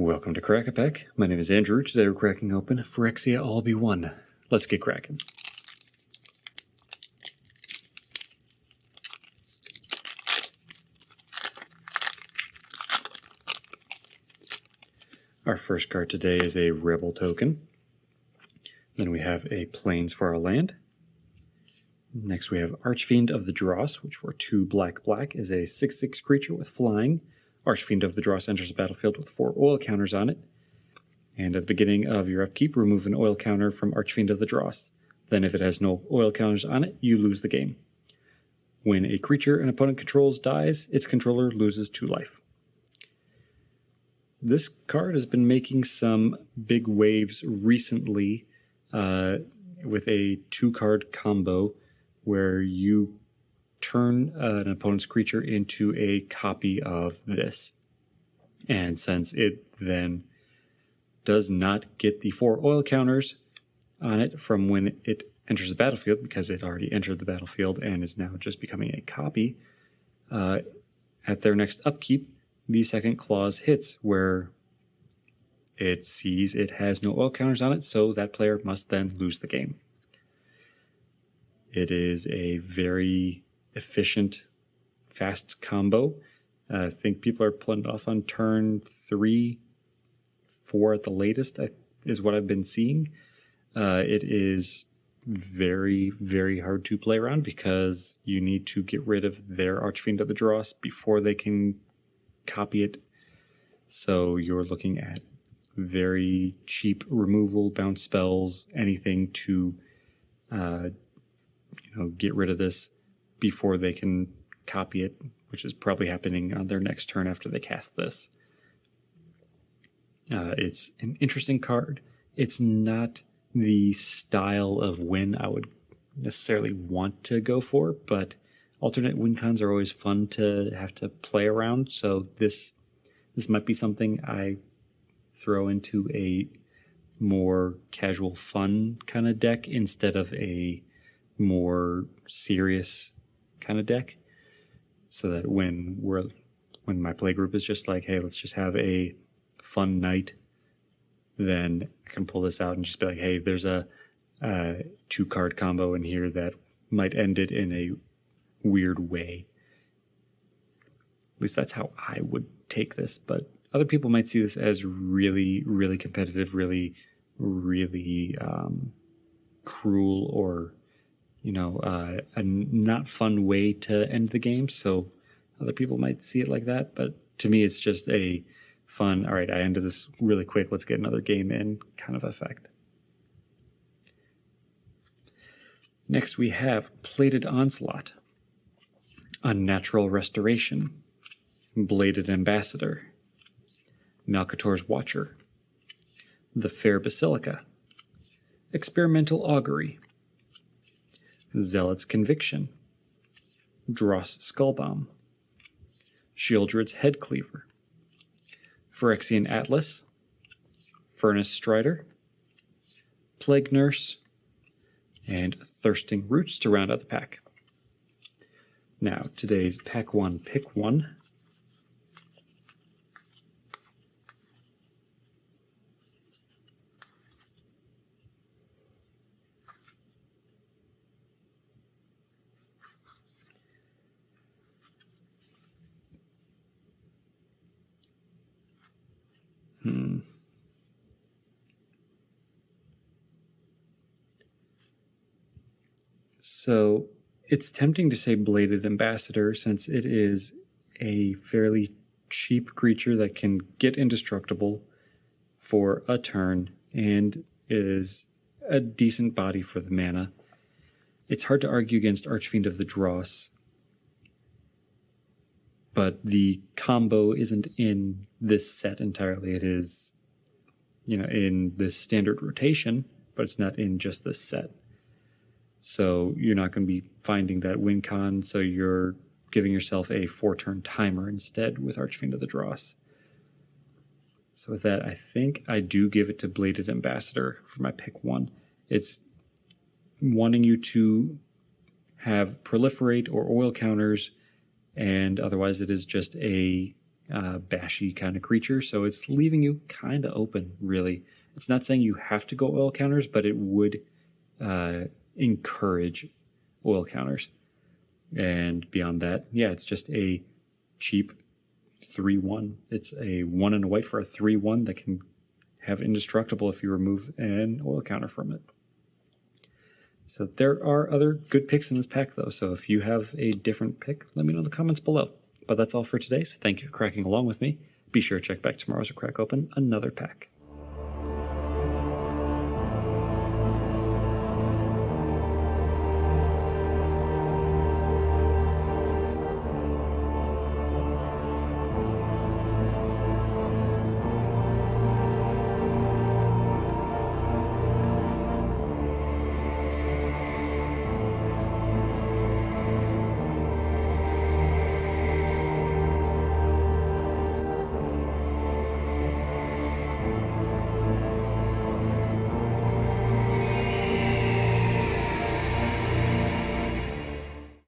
Welcome to Crack-A-Pack. My name is Andrew. Today we're cracking open Phyrexia All Be One. Let's get cracking. Our first card today is a Rebel token. Then we have a Plains for our land. Next we have Archfiend of the Dross, which for 2 black is a 6/6 creature with flying. Archfiend of the Dross enters the battlefield with 4 oil counters on it. And at the beginning of your upkeep, remove an oil counter from Archfiend of the Dross. Then if it has no oil counters on it, you lose the game. When a creature an opponent controls dies, its controller loses 2 life. This card has been making some big waves recently with a 2-card combo where you turn an opponent's creature into a copy of this. And since it then does not get the 4 oil counters on it from when it enters the battlefield, because it already entered the battlefield and is now just becoming a copy, at their next upkeep, the second clause hits, where it sees it has no oil counters on it, so that player must then lose the game. It is a very efficient, fast combo. I think people are pulling it off on turn 3, 4 at the latest, is what I've been seeing. It is very, very hard to play around because you need to get rid of their Archfiend of the Dross before they can copy it. So you're looking at very cheap removal, bounce spells, anything to get rid of this before they can copy it, which is probably happening on their next turn after they cast this. It's an interesting card. It's not the style of win I would necessarily want to go for, but alternate win cons are always fun to have to play around, so this might be something I throw into a more casual fun kind of deck instead of a more serious kind of deck, so that when my play group is just like, hey, let's just have a fun night, then I can pull this out and just be like, hey, there's a 2-card combo in here that might end it in a weird way. At least that's how I would take this, but other people might see this as really, really competitive, really, really cruel, or a not fun way to end the game. So other people might see it like that, but to me it's just a fun, all right, I ended this really quick, let's get another game in kind of effect. Next we have Plated Onslaught, Unnatural Restoration, Bladed Ambassador, Malcator's Watcher, The Fair Basilica, Experimental Augury, Zealot's Conviction, Dross Skullbomb, Sheoldred's Headcleaver, Phyrexian Atlas, Furnace Strider, Plague Nurse, and Thirsting Roots to round out the pack. Now, today's Pack 1 Pick 1. So it's tempting to say Bladed Ambassador, since it is a fairly cheap creature that can get indestructible for a turn and is a decent body for the mana. It's hard to argue against Archfiend of the Dross, but the combo isn't in this set entirely. It is, in this standard rotation, but it's not in just this set. So you're not going to be finding that win con, so you're giving yourself a 4-turn timer instead with Archfiend of the Dross. So with that, I think I do give it to Bladed Ambassador for my pick 1. It's wanting you to have proliferate or oil counters, and otherwise it is just a bashy kind of creature, so it's leaving you kind of open, really. It's not saying you have to go oil counters, but it would encourage oil counters. And beyond that, yeah, it's just a cheap 3/1. It's a 1 and a white for a 3/1 that can have indestructible if you remove an oil counter from it. So there are other good picks in this pack, though. So if you have a different pick, let me know in the comments below. But that's all for today, so thank you for cracking along with me. Be sure to check back tomorrow as I crack open another pack.